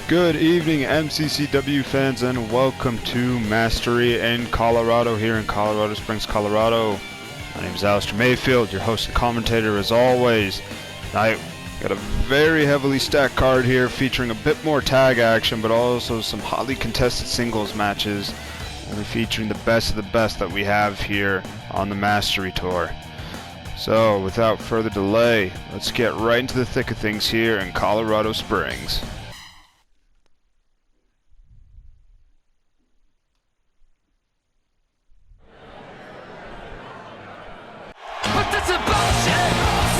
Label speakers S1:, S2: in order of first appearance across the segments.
S1: Good evening, MCCW fans, and welcome to Mastery in Colorado, here in Colorado Springs, Colorado. My name is Alistair Mayfield, your host and commentator as always. I got a very heavily stacked card here featuring a bit more tag action, but also some hotly contested singles matches, only featuring the best of the best that we have here on the Mastery Tour. So, without further delay, let's get right into the thick of things here in Colorado Springs.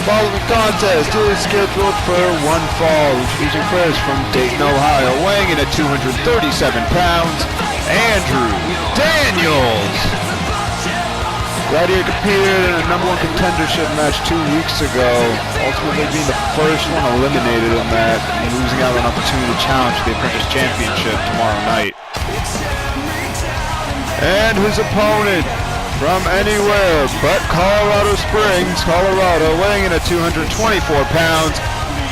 S1: Following contest is scheduled for one fall, introducing first from Dayton, Ohio, weighing in at 237 pounds, Andrew Daniels. Gladiator competed in a #1 contendership match 2 weeks ago, ultimately being the first one eliminated in that, and losing out on an opportunity to challenge the Apprentice Championship tomorrow night. And his opponent, from anywhere but Colorado Springs, Colorado, weighing in at 224 pounds,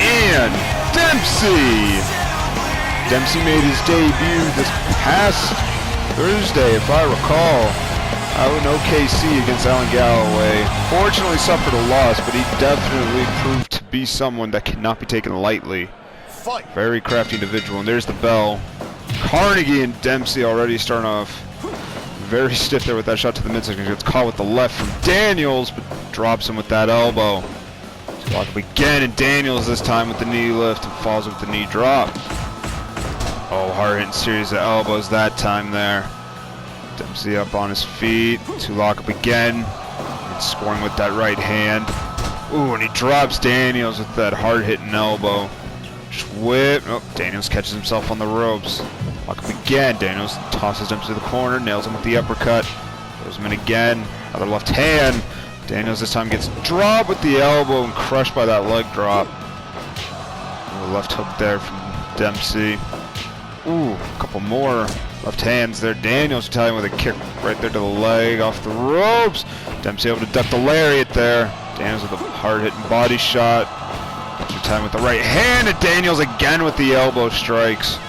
S1: Ian Dempsey. Dempsey made his debut this past Thursday, if I recall, out in OKC against Alan Galloway. Fortunately suffered a loss, but he definitely proved to be someone that cannot be taken lightly. Very crafty individual, and there's the bell. Carnegie and Dempsey already starting off very stiff there with that shot to the midsection. Gets caught with the left from Daniels, but drops him with that elbow. Lock up again, and Daniels this time with the knee lift and falls with the knee drop. Oh, hard-hitting series of elbows that time there. Dempsey up on his feet to lock up again, and scoring with that right hand. Ooh, and he drops Daniels with that hard-hitting elbow. Whip. Oh, Daniels catches himself on the ropes. Lock up again. Daniels tosses him to the corner, nails him with the uppercut. Throws him in again. Another left hand. Daniels this time gets dropped with the elbow and crushed by that leg drop. Ooh, left hook there from Dempsey. Ooh, a couple more left hands there. Daniels Italian with a kick right there to the leg off the ropes. Dempsey able to duck the lariat there. Daniels with a hard-hitting body shot. Time with the right hand, and Daniels again with the elbow strikes.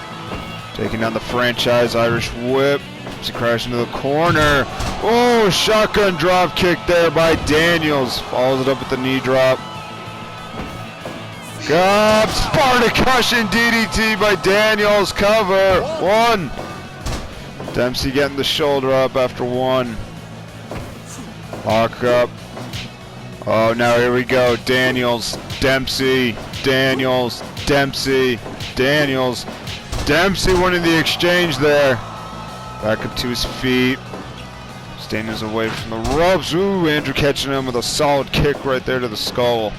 S1: Taking down the franchise Irish whip. He crashes into the corner. Oh, shotgun drop kick there by Daniels. Follows it up with the knee drop. God, Spartacushion DDT by Daniels. Cover. One. Dempsey getting the shoulder up after one. Lock up. Oh, now here we go. Daniels, Dempsey, Daniels, Dempsey, Daniels. Dempsey winning the exchange there. Back up to his feet. Daniels away from the ropes. Ooh, Andrew catching him with a solid kick right there to the skull.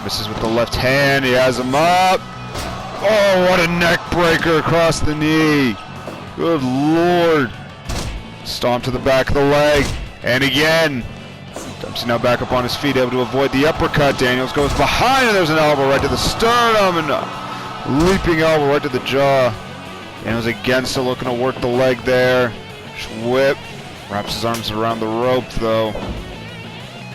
S1: Misses with the left hand. He has him up. Oh, what a neck breaker across the knee. Good Lord. Stomp to the back of the leg. And again. Dempsey now back up on his feet, able to avoid the uppercut. Daniels goes behind, and there's an elbow right to the sternum, and a leaping elbow right to the jaw. Daniels again still looking to work the leg there. Whip. Wraps his arms around the rope, though.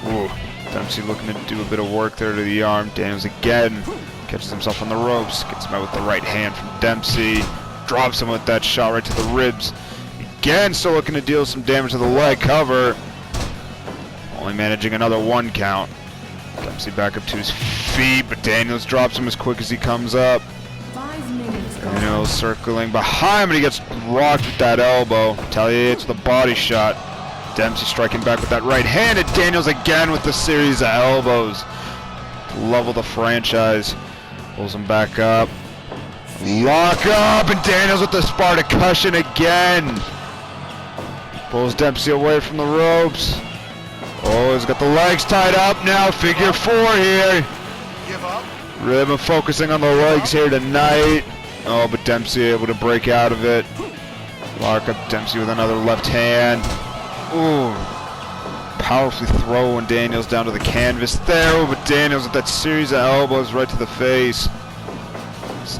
S1: Ooh. Dempsey looking to do a bit of work there to the arm. Daniels again catches himself on the ropes. Gets him out with the right hand from Dempsey. Drops him with that shot right to the ribs. Again still looking to deal some damage to the leg. Cover. Only managing another one count. Dempsey back up to his feet, but Daniels drops him as quick as he comes up.
S2: 5 minutes.
S1: Daniels circling behind, but he gets rocked with that elbow. Retaliates with a body shot. Dempsey striking back with that right hand, and Daniels again with the series of elbows. Level the franchise. Pulls him back up. Lock up, and Daniels with the Spartacushion again. Pulls Dempsey away from the ropes. Oh, he's got the legs tied up now. Figure four here. Ribbon focusing on the legs here tonight. Oh, but Dempsey able to break out of it. Lock up Dempsey with another left hand. Ooh. Powerfully throwing Daniels down to the canvas there. Oh, but Daniels with that series of elbows right to the face.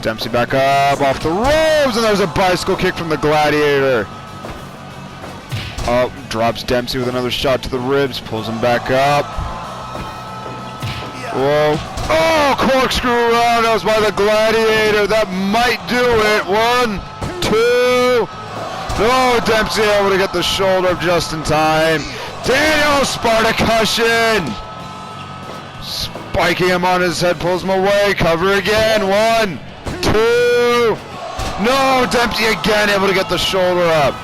S1: Dempsey back up off the ropes, and there's a bicycle kick from the Gladiator. Up, drops Dempsey with another shot to the ribs, pulls him back up. Whoa. Oh, corkscrew roundhouse by the Gladiator. That might do it. 1, 2. No, Dempsey able to get the shoulder up just in time. Daniels, Spartacussion. Spiking him on his head, pulls him away. Cover again. 1, 2. No, Dempsey again able to get the shoulder up.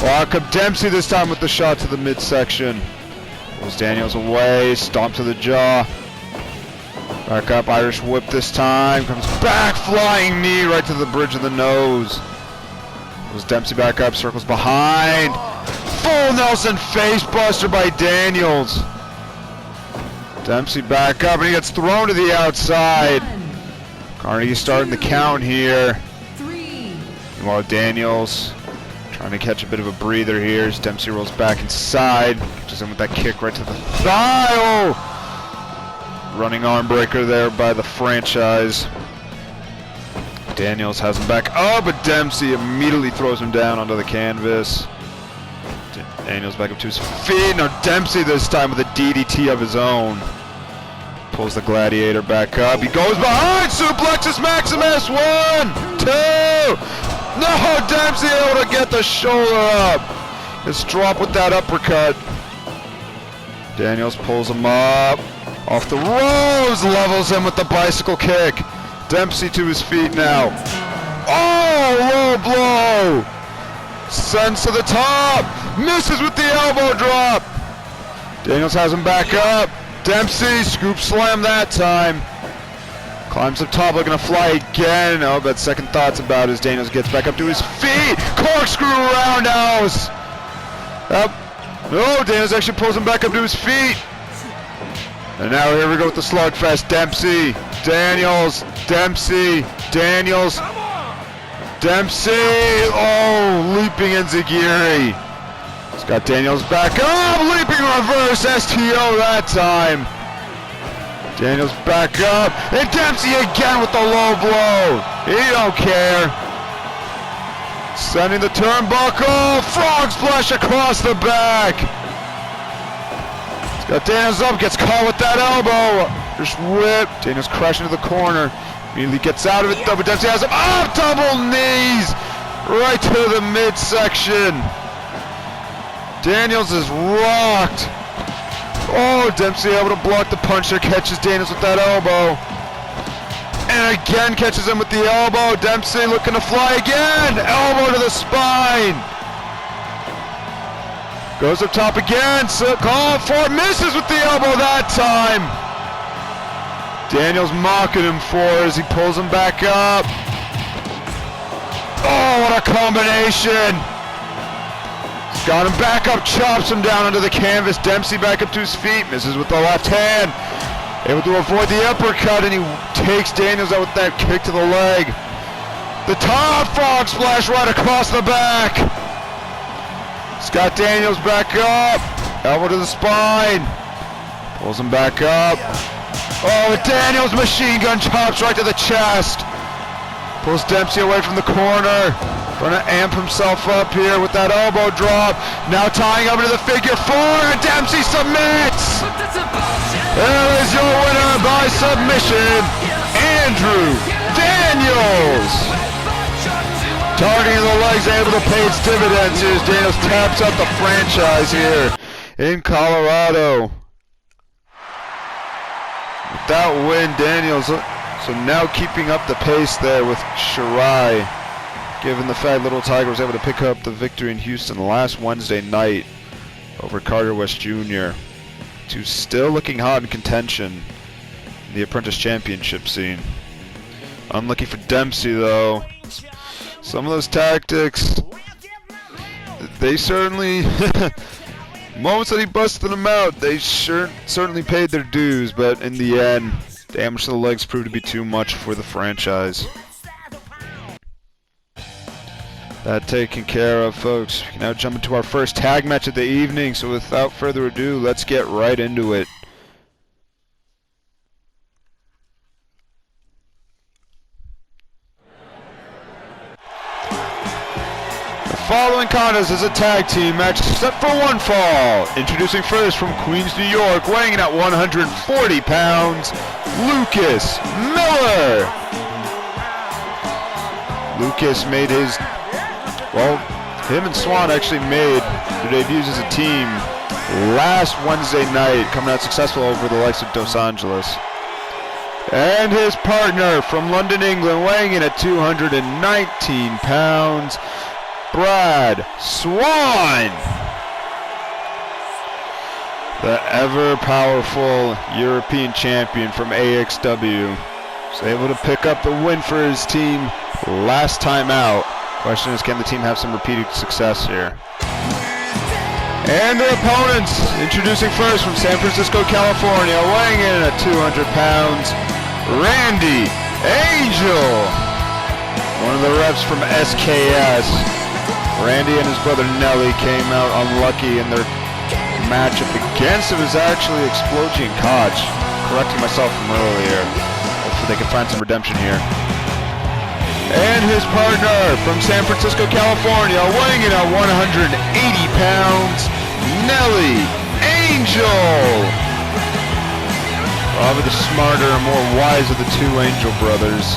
S1: Lock up Dempsey this time with the shot to the midsection. Pulls Daniels away, stomp to the jaw. Back up, Irish whip this time. Comes back, flying knee right to the bridge of the nose. Pulls Dempsey back up, circles behind. Full Nelson face buster by Daniels. Dempsey back up, and he gets thrown to the outside. Carnegie starting the count here. Meanwhile, Daniels trying to catch a bit of a breather here as Dempsey rolls back inside. Catches him with that kick right to the thigh. Oh! Running arm breaker there by the franchise. Daniels has him back up, but Dempsey immediately throws him down onto the canvas. Daniels back up to his feet. Now Dempsey this time with a DDT of his own. Pulls the Gladiator back up. He goes behind. Suplexus Maximus. 1, 2. No, Dempsey able to get the shoulder up. Just drop with that uppercut. Daniels pulls him up. Off the ropes. Levels him with the bicycle kick. Dempsey to his feet now. Oh, low blow. Sends to the top. Misses with the elbow drop. Daniels has him back up. Dempsey, scoop slam that time. Climbs up top, looking to fly again. Oh, but second thoughts about it as Daniels gets back up to his feet. Corkscrew roundhouse. Up. No, Daniels actually pulls him back up to his feet. And now here we go with the slugfest. Dempsey, Daniels, Dempsey, Daniels, Dempsey. Oh, leaping enziguri. He's got Daniels back up. Leaping reverse STO that time. Daniels back up, and Dempsey again with the low blow. He don't care. Sending the turnbuckle, frog splash across the back. He's got Daniels up, gets caught with that elbow. Just whip. Daniels crashing to the corner. Immediately gets out of it, though, but Dempsey has him up, double knees, right to the midsection. Daniels is rocked. Oh, Dempsey able to block the punch there, catches Daniels with that elbow. And again catches him with the elbow. Dempsey looking to fly again. Elbow to the spine. Goes up top again. So call for, misses with the elbow that time. Daniels mocking him for as he pulls him back up. Oh, what a combination. Got him back up, chops him down onto the canvas. Dempsey back up to his feet, misses with the left hand. Able to avoid the uppercut, and he takes Daniels out with that kick to the leg. The top frog splash right across the back. Scott Daniels back up. Elbow to the spine. Pulls him back up. Oh, Daniels machine gun chops right to the chest. Pulls Dempsey away from the corner. Trying to amp himself up here with that elbow drop. Now tying up into the figure 4, and Dempsey submits! There is your winner by submission, Andrew Daniels! Targeting the legs, able to pay its dividends here as Daniels taps out the franchise here in Colorado. With that win, Daniels, so now keeping up the pace there with Shirai. Given the fact Little Tiger was able to pick up the victory in Houston last Wednesday night over Carter West Jr. to still looking hot in contention in the Apprentice Championship scene. Unlucky for Dempsey though. Some of those tactics, they certainly, moments that he busted them out, they certainly paid their dues, but in the end, damage to the legs proved to be too much for the franchise. That taken care of, folks. We can now jump into our first tag match of the evening, so without further ado, let's get right into it. The following contest is a tag team match except for one fall. Introducing first from Queens, New York, weighing in at 140 pounds, Lucas Miller. Lucas made his, well, him and Swan actually made their debuts as a team last Wednesday night, coming out successful over the likes of Los Angeles. And his partner from London, England, weighing in at 219 pounds, Brad Swan. The ever-powerful European champion from AXW was able to pick up the win for his team last time out. Question is, can the team have some repeated success here? And their opponents, introducing first from San Francisco, California, weighing in at 200 pounds, Randy Angel. One of the reps from SKS. Randy and his brother Nelly came out unlucky in their matchup against, it was actually Explosion Koch. Correcting myself from earlier. Hopefully they can find some redemption here. And his partner from San Francisco, California, weighing in at 180 pounds, Nelly Angel. Probably the smarter and more wise of the two Angel brothers.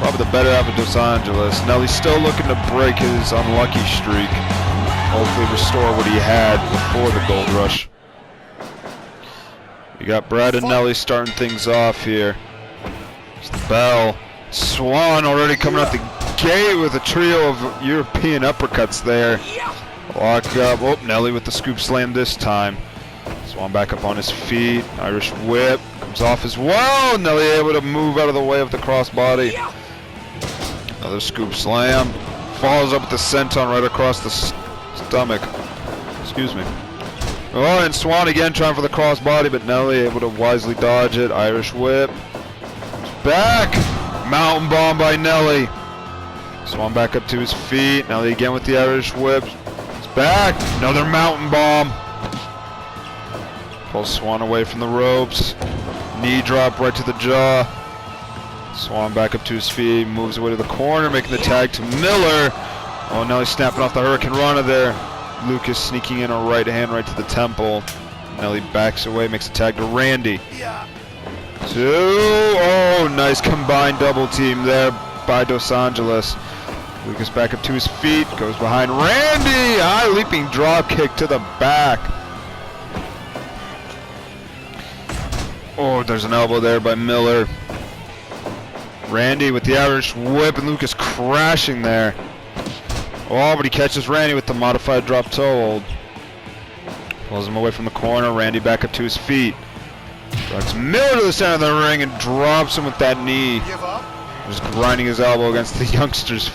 S1: Probably the better out of Los Angeles. Nelly's still looking to break his unlucky streak. Hopefully restore what he had before the Gold Rush. We got Brad and Nelly starting things off here. It's the bell. Swan already coming out the gate with a trio of European uppercuts there. Lock up. Oh, Nelly with the scoop slam this time. Swan back up on his feet. Irish whip. Comes off as well. Nelly able to move out of the way of the crossbody. Another scoop slam. Follows up with the senton right across the stomach. Excuse me. Oh, and Swan again trying for the crossbody, but Nelly able to wisely dodge it. Irish whip. Back. Mountain bomb by Nelly. Swan back up to his feet. Nelly again with the Irish whip. It's back. Another mountain bomb. Pulls Swan away from the ropes. Knee drop right to the jaw. Swan back up to his feet. Moves away to the corner, making the tag to Miller. Oh, Nelly snapping off the Hurricane Rana there. Lucas sneaking in a right hand right to the temple. Nelly backs away, makes a tag to Randy. Two. Oh, nice combined double team there by Los Angeles. Lucas back up to his feet, goes behind Randy. High leaping drop kick to the back. Oh, there's an elbow there by Miller. Randy with the Irish whip and Lucas crashing there. Oh, but he catches Randy with the modified drop toe hold. Pulls him away from the corner. Randy back up to his feet. Drags Miller to the center of the ring and drops him with that knee. Just grinding his elbow against the youngster's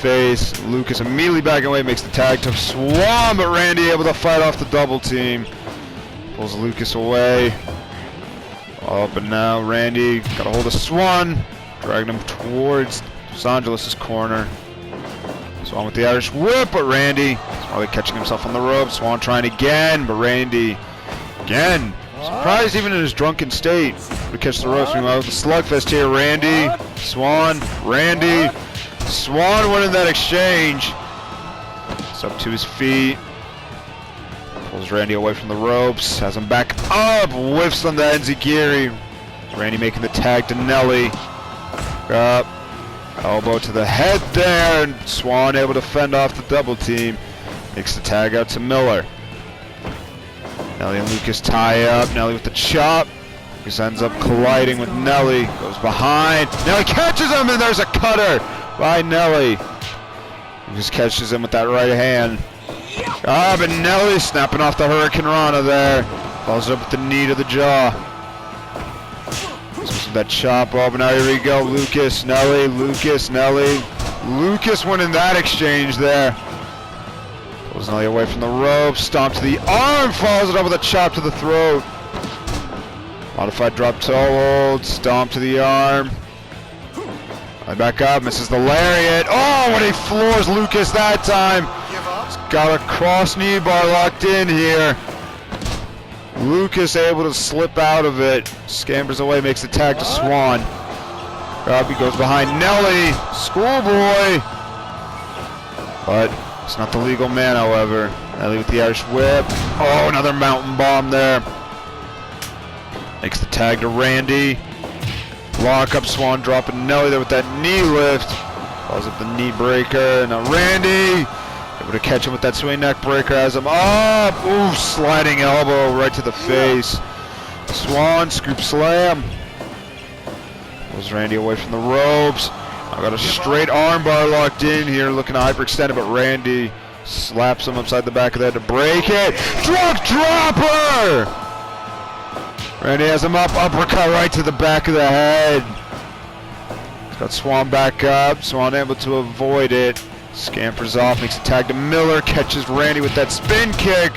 S1: face. Lucas immediately backing away, makes the tag to Swan, but Randy able to fight off the double team. Pulls Lucas away. Up and now Randy got a hold of Swan, dragging him towards Los Angeles' corner. Swan with the Irish whip, but Randy is probably catching himself on the rope. Swan trying again, but Randy again. Surprised even in his drunken state to catch the ropes. Meanwhile, the slugfest here. Randy, Swan, Randy. Swan winning that exchange. It's up to his feet. Pulls Randy away from the ropes. Has him back up. Whiffs on the enziguri. Randy making the tag to Nelly. Up. Elbow to the head there. And Swan able to fend off the double team. Makes the tag out to Miller. Nelly and Lucas tie up. Nelly with the chop. Lucas ends up colliding with Nelly. Goes behind. Nelly catches him, and there's a cutter by Nelly. Lucas catches him with that right hand. Ah, but Nelly snapping off the Hurricane Rana there. Follows up with the knee to the jaw. With that chop. Oh, but now here we go. Lucas, Nelly, Lucas, Nelly. Lucas winning that exchange there. Pulls Nelly away from the rope, stomp to the arm, follows it up with a chop to the throat. Modified drop toe hold, stomp to the arm. Right back up, misses the lariat. Oh, when he floors Lucas that time. He's got a cross knee bar locked in here. Lucas able to slip out of it. Scampers away, makes the tag to Swan. Robbie goes behind Nelly. Schoolboy. But It's not the legal man, however. Nelly with the Irish whip. Oh, another mountain bomb there. Makes the tag to Randy. Lock up Swan dropping Nelly there with that knee lift. Calls up the knee breaker. And now Randy able to catch him with that swing neck breaker. Has him up. Ooh, sliding elbow right to the face. Swan scoop slam. Pulls Randy away from the ropes. I got a straight armbar locked in here, looking to hyperextend it, but Randy slaps him upside the back of the head to break it. Drunk dropper! Randy has him up, uppercut right to the back of the head. He's got Swan back up. Swan able to avoid it. Scampers off, makes a tag to Miller, catches Randy with that spin kick.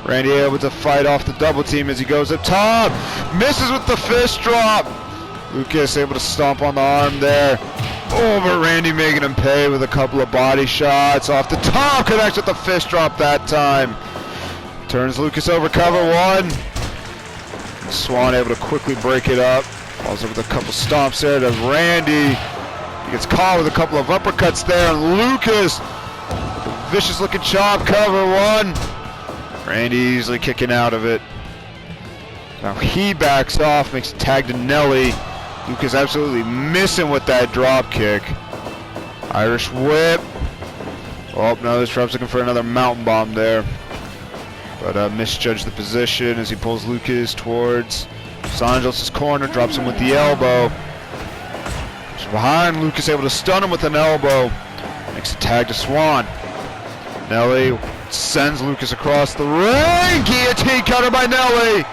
S1: Randy able to fight off the double team as he goes up top. Misses with the fist drop. Lucas able to stomp on the arm there. Oh, but Randy making him pay with a couple of body shots. Off the top, connects with the fist drop that time. Turns Lucas over, cover one. Swan able to quickly break it up. Falls over with a couple stomps there to Randy. He gets caught with a couple of uppercuts there. And Lucas, vicious looking chop, cover one. Randy easily kicking out of it. Now he backs off, makes a tag to Nelly. Lucas absolutely missing with that drop kick. Irish whip. Oh, no, this rep's looking for another mountain bomb there. But misjudged the position as he pulls Lucas towards Los Angeles' corner, drops him with the elbow. Comes from behind, Lucas able to stun him with an elbow. Makes a tag to Swan. Nelly sends Lucas across the ring. Guillotine cutter by Nelly.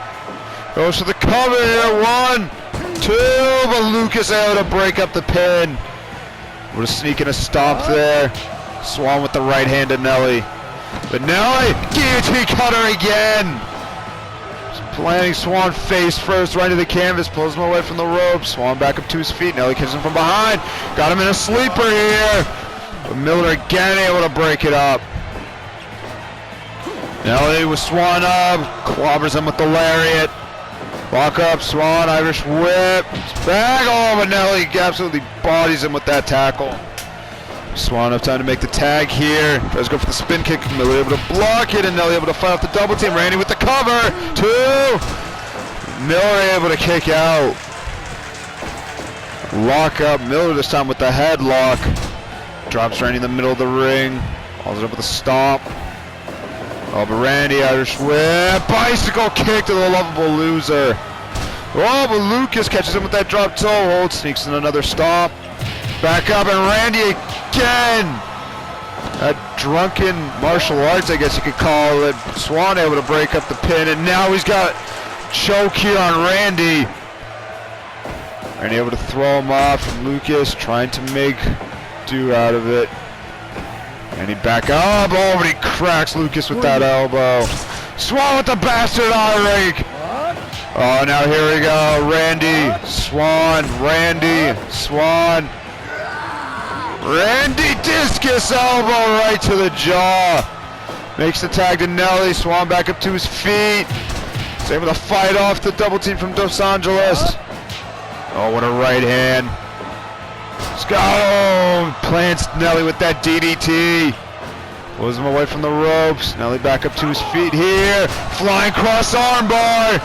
S1: Goes for the cover here. 1, 2, but Lucas able to break up the pin. We're sneaking a stomp there. Swan with the right hand to Nelly. But Nelly, guillotine cutter again. Planting Swan face first, right to the canvas, pulls him away from the rope. Swan back up to his feet. Nelly catches him from behind. Got him in a sleeper here. But Miller again able to break it up. Nelly with Swan up, clobbers him with the lariat. Walk up, Swan, Irish whip. Back, oh, but Nelly absolutely bodies him with that tackle. Swan have time to make the tag here. Tries to go for the spin kick. Miller able to block it, and Nelly able to fight off the double team. Randy with the cover. 2. Miller able to kick out. Lock up. Miller this time with the headlock. Drops Randy in the middle of the ring. Follows it up with a stomp. Oh, but Randy, Irish whip, bicycle kick to the lovable loser. Oh, but Lucas catches him with that drop toe hold, sneaks in another stomp. Back up, and Randy again. That drunken martial arts, I guess you could call it. Swan able to break up the pin, and now he's got choke here on Randy. Randy able to throw him off, and Lucas trying to make do out of it. And he back up, oh, but he cracks Lucas with that elbow. Swan with the bastard eye rake. Oh, now here we go. Randy, Swan, Randy, Swan. Randy discus elbow right to the jaw. Makes the tag to Nelly. Swan back up to his feet. He's able to fight off the double team from Los Angeles. Oh, what a right hand. Plants Nelly with that DDT. Pulls him away from the ropes. Nelly back up to his feet here. Flying cross armbar.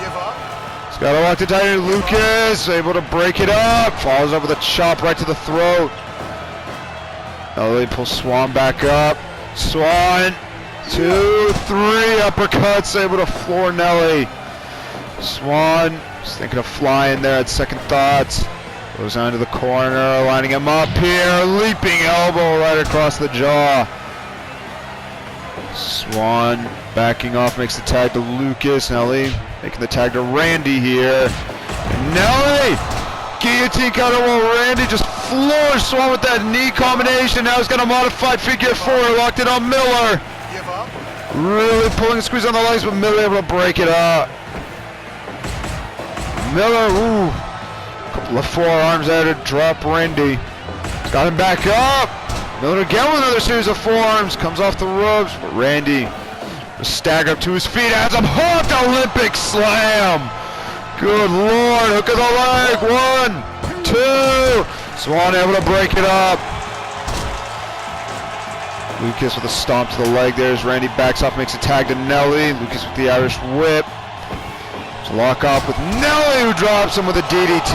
S1: He's got to lock the tight. Lucas able to break it up. Falls over the chop right to the throat. Nelly pulls Swan back up. Swan, 2, 3 uppercuts. Able to floor Nelly. Swan just thinking of flying there at second thoughts. Goes on to the corner, lining him up here, leaping elbow right across the jaw. Swan backing off, makes the tag to Lucas. Nelly making the tag to Randy here. And Nelly, guillotine cutter while Randy just floors Swan with that knee combination. Now he's got a modified figure 4, locked it on Miller. Really pulling the squeeze on the legs, but Miller able to break it up. Miller, ooh. Couple of forearms there to drop Randy. Got him back up. Miller again with another series of forearms. Comes off the ropes. But Randy will stagger up to his feet. Has him hooked. Olympic slam. Good Lord. Hook of the leg. 1, 2. Swan able to break it up. Lucas with a stomp to the leg there as Randy backs off, makes a tag to Nelly. Lucas with the Irish whip. To lock off with Nelly, who drops him with a DDT.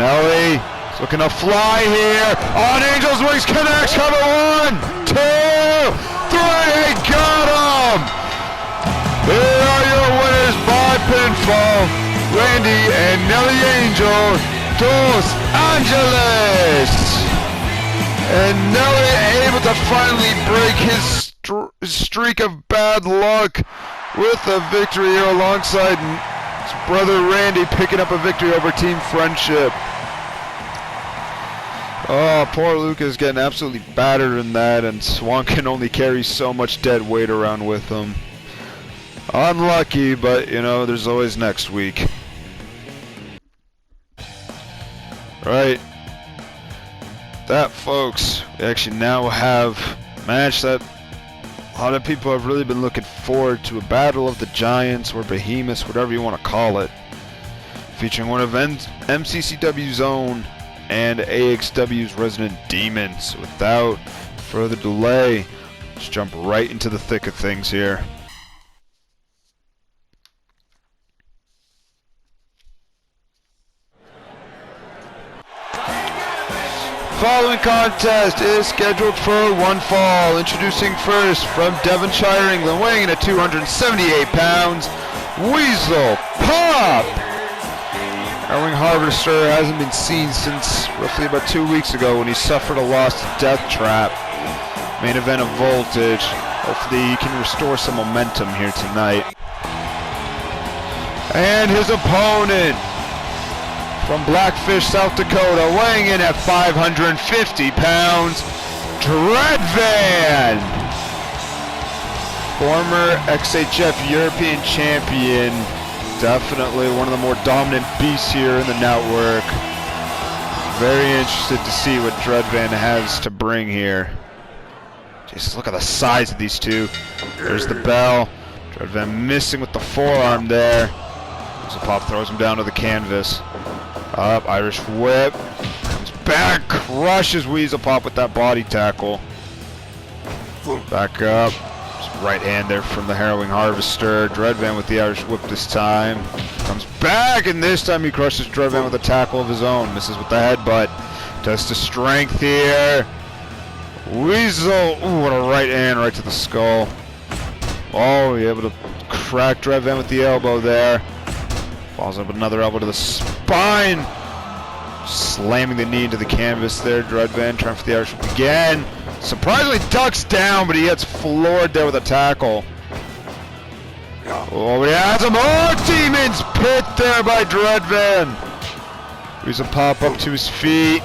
S1: Nelly is looking to fly here. On Angel's Wings, connects, cover 1, 2, 3, got him! Here are your winners by pinfall, Randy and Nelly Angel, Dos Angeles! And Nelly able to finally break his streak of bad luck with a victory here alongside his brother Randy picking up a victory over Team Friendship. Oh, poor Lucas getting absolutely battered in that, and Swan can only carry so much dead weight around with him. Unlucky, but you know, there's always next week. Right. That, folks, we actually now have a match that a lot of people have really been looking forward to, a battle of the giants or behemoths, whatever you want to call it, featuring one of MCCW's own and AXW's resident demons. Without further delay, let's jump right into the thick of things here. Following contest is scheduled for one fall. Introducing first from Devonshire, England, weighing in at 278 pounds, Weasel Pop. Erwin Harvester hasn't been seen since roughly about 2 weeks ago when he suffered a loss to Death Trap. Main event of Voltage. Hopefully he can restore some momentum here tonight. And his opponent from Blackfish, South Dakota, weighing in at 550 pounds, Dreadvan! Former XHF European champion, definitely one of the more dominant beasts here in the network. Very interested to see what Dreadvan has to bring here. Just look at the size of these two. There's the bell. Dreadvan missing with the forearm there. So Pop throws him down to the canvas. Up, Irish whip, comes back, crushes Weasel Pop with that body tackle. Back up, just right hand there from the Harrowing Harvester. Dreadvan with the Irish whip this time. Comes back, and this time he crushes Dreadvan with a tackle of his own. Misses with the headbutt. Test of strength here. Weasel, ooh, what a right hand right to the skull. Oh, he able to crack Dreadvan with the elbow there. Follows up another elbow to the spine. Slamming the knee into the canvas there. Dreadvan trying for the Irish whip again. Surprisingly ducks down, but he gets floored there with a tackle. Oh, he has him. Oh, Demon's Pit there by Dreadvan. Weasel Pop up to his feet.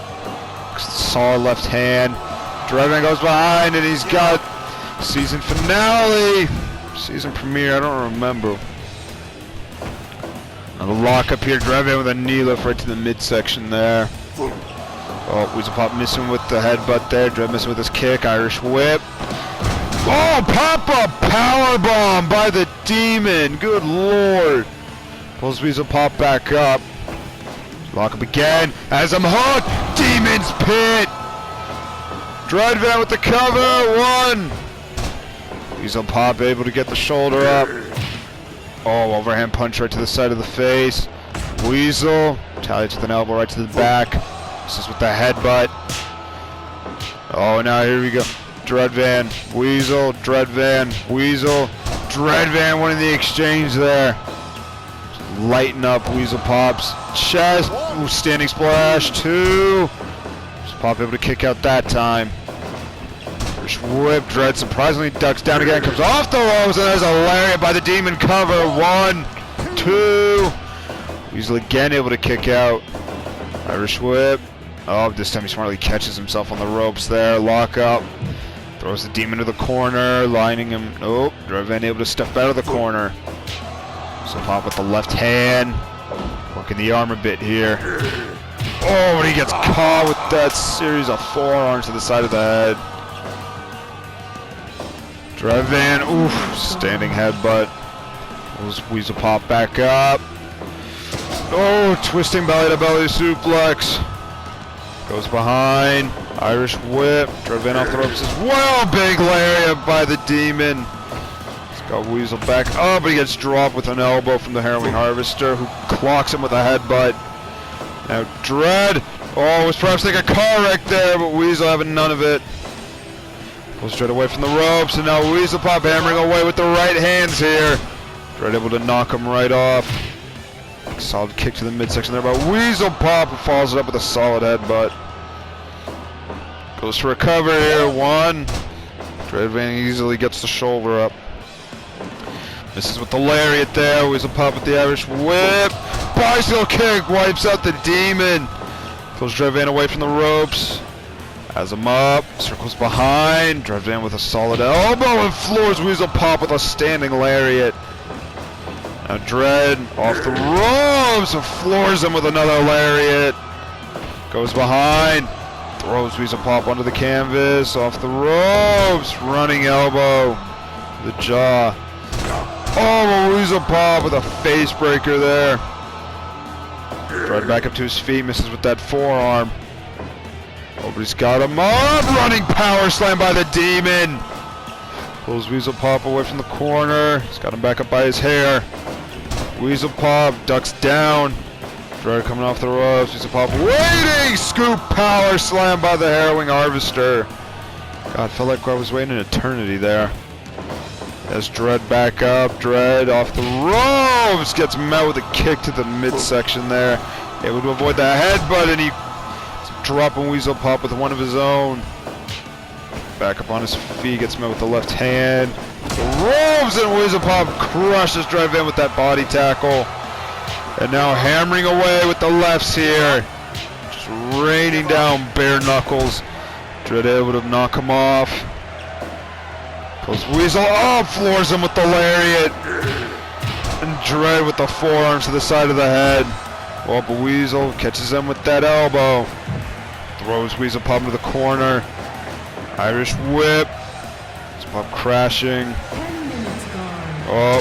S1: Solid left hand. Dreadvan goes behind, and he's got season finale. Season premiere, I don't remember. Another lock up here, Dreadvan with a knee lift right to the midsection there. Oh, Weasel Pop missing with the headbutt there. Dread missing with his kick, Irish whip. Oh, pop-up powerbomb by the Demon. Good lord. Pulls Weasel Pop back up. Lock up again. As I'm hooked. Demon's Pit. Dreadvan with the cover. One. Weasel Pop able to get the shoulder up. Oh, overhand punch right to the side of the face. Weasel tallies with an elbow right to the back. This is with the headbutt. Oh, now here we go. Dreadvan, Weasel, Dreadvan, Weasel, Dreadvan winning the exchange there. Just lighten up Weasel Pop's chest. Ooh, standing splash, two. Just Pop able to kick out that time. Whip, Dread surprisingly ducks down again, comes off the ropes, and there's a lariat by the Demon cover. One, two. Weasel again able to kick out. Irish whip. Oh, this time he smartly catches himself on the ropes there. Lock up. Throws the Demon to the corner, lining him. Oh, Dreadvan able to step out of the corner. So Pop with the left hand. Working the arm a bit here. Oh, and he gets caught with that series of forearms to the side of the head. Dreadvan, oof, standing headbutt. Pulls Weasel Pop back up. Oh, twisting belly to belly suplex. Goes behind. Irish whip. Dread Van off the ropes as well. Big lariat by the Demon. He's got Weasel back up, but he gets dropped with an elbow from the Harrowing Harvester, who clocks him with a headbutt. Now Dread. Oh, was perhaps like a car wreck there, but Weasel having none of it. Pulls Dread away from the ropes, and now Weasel Pop hammering away with the right hands here. Dread able to knock him right off. Solid kick to the midsection there by Weasel Pop, who follows it up with a solid headbutt. Goes to recover here. One. Dread Van easily gets the shoulder up. Misses with the lariat there. Weasel Pop with the Irish whip. Bicycle kick wipes out the Demon. Pulls Dread Van away from the ropes. Has him up. Circles behind. Dread Van with a solid elbow and floors Weasel Pop with a standing lariat. Now Dread off the ropes and floors him with another lariat. Goes behind. Throws Weasel Pop onto the canvas, off the ropes, running elbow, the jaw. Oh, Weasel Pop with a face breaker there. Dread back up to his feet, misses with that forearm. Oh, but he's got him up, running power slam by the Demon. Pulls Weasel Pop away from the corner, he's got him back up by his hair. Weasel Pop ducks down. Dread coming off the ropes, Weasel Pop waiting! Scoop power slam by the Harrowing Harvester. God, felt like I was waiting an eternity there. As Dread back up, Dread off the ropes, gets met with a kick to the midsection there. Able to avoid the headbutt, and he's dropping Weasel Pop with one of his own. Back up on his feet, gets met with the left hand. The ropes, and Weasel Pop crushes Dread Van with that body tackle. And now hammering away with the lefts here. Just raining down bare knuckles. Dread able to knock him off. Pulls Weasel up, floors him with the lariat. And Dread with the forearms to the side of the head. Oh, but Weasel catches him with that elbow. Throws Weasel Pop into the corner. Irish whip. Weasel Pop crashing. Oh,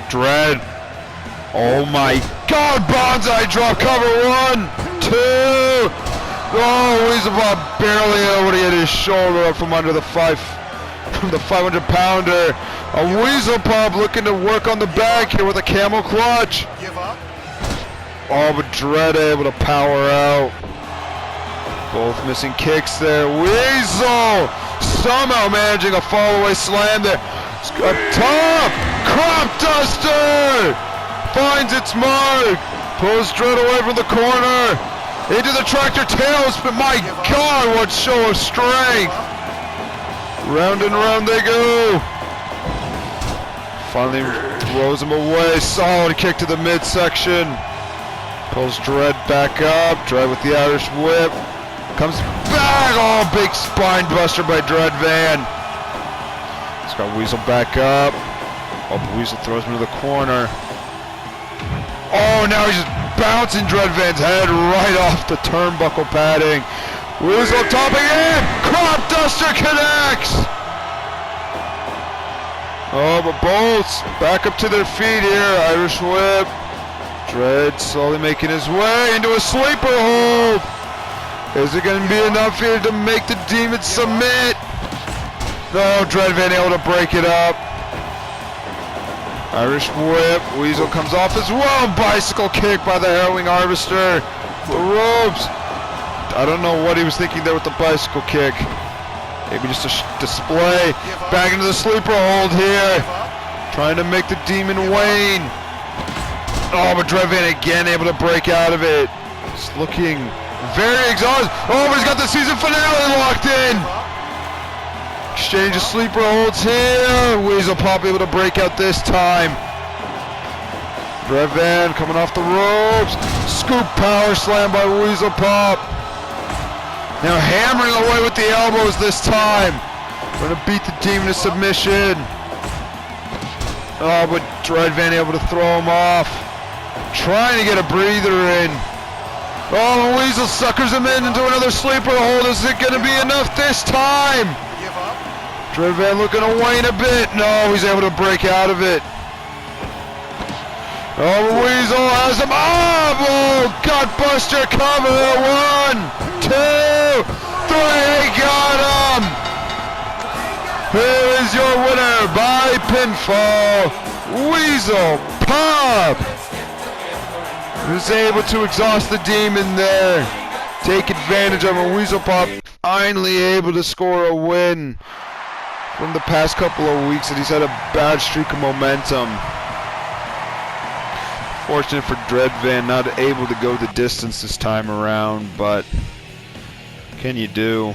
S1: Dread. Oh my God, Bonsai drop cover, 1, 2. Oh, Weasel Pop barely able to get his shoulder up from under the 500 pounder. A Weasel Pop looking to work on the back here with a camel clutch. Oh, but Dread able to power out. Both missing kicks there. Weasel somehow managing a fall away slam there. Up top, crop duster. Finds its mark. Pulls Dread away from the corner. Into the tractor tailspin. My God, what show of strength. Round and round they go. Finally throws him away. Solid kick to the midsection. Pulls Dread back up. Dread with the Irish whip. Comes back. Oh, big spine buster by Dread Van. He's got Weasel back up. Oh, but Weasel throws him to the corner. Oh, now he's just bouncing Dread Van's head right off the turnbuckle padding. Weasel topping in. Crop duster connects. Oh, but both back up to their feet here. Irish whip. Dread slowly making his way into a sleeper hold. Is it going to be enough here to make the Demon submit? No, Dread Van able to break it up. Irish whip, Weasel comes off as well. Bicycle kick by the Harrowing Harvester. The ropes. I don't know what he was thinking there with the bicycle kick. Maybe just a display. Back into the sleeper hold here. Trying to make the Demon wane. Oh, but Dread Van again able to break out of it. It's looking very exhausted. Oh, but he's got the season finale locked in. Exchange of sleeper holds here. Weasel Pop able to break out this time. Dread Van coming off the ropes. Scoop power slam by Weasel Pop. Now hammering away with the elbows this time. Gonna beat the Demon to submission. Oh, but Dread Van able to throw him off. Trying to get a breather in. Oh, Weasel suckers him into another sleeper hold. Is it gonna be enough this time? Dread Van looking to wane a bit. No, he's able to break out of it. Oh, Weasel has him up. Oh, gutbuster cover. 1, 2. He got him! Here is your winner by pinfall, Weasel Pop! He was able to exhaust the demon there. Take advantage of a Weasel Pop finally able to score a win from the past couple of weeks that he's had a bad streak of momentum. Fortunate for Dreadvan, not able to go the distance this time around, but can you do?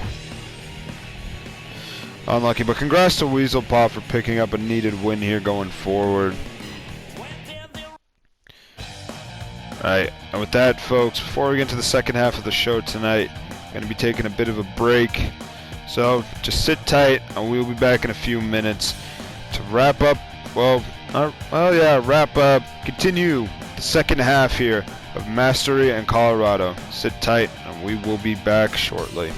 S1: Unlucky, but congrats to Weasel Pop for picking up a needed win here going forward. Alright, and with that, folks, before we get into the second half of the show tonight, I'm going to be taking a bit of a break. So, just sit tight, and we'll be back in a few minutes to wrap up, continue the second half here of Mastery and Colorado. Sit tight, and we will be back shortly.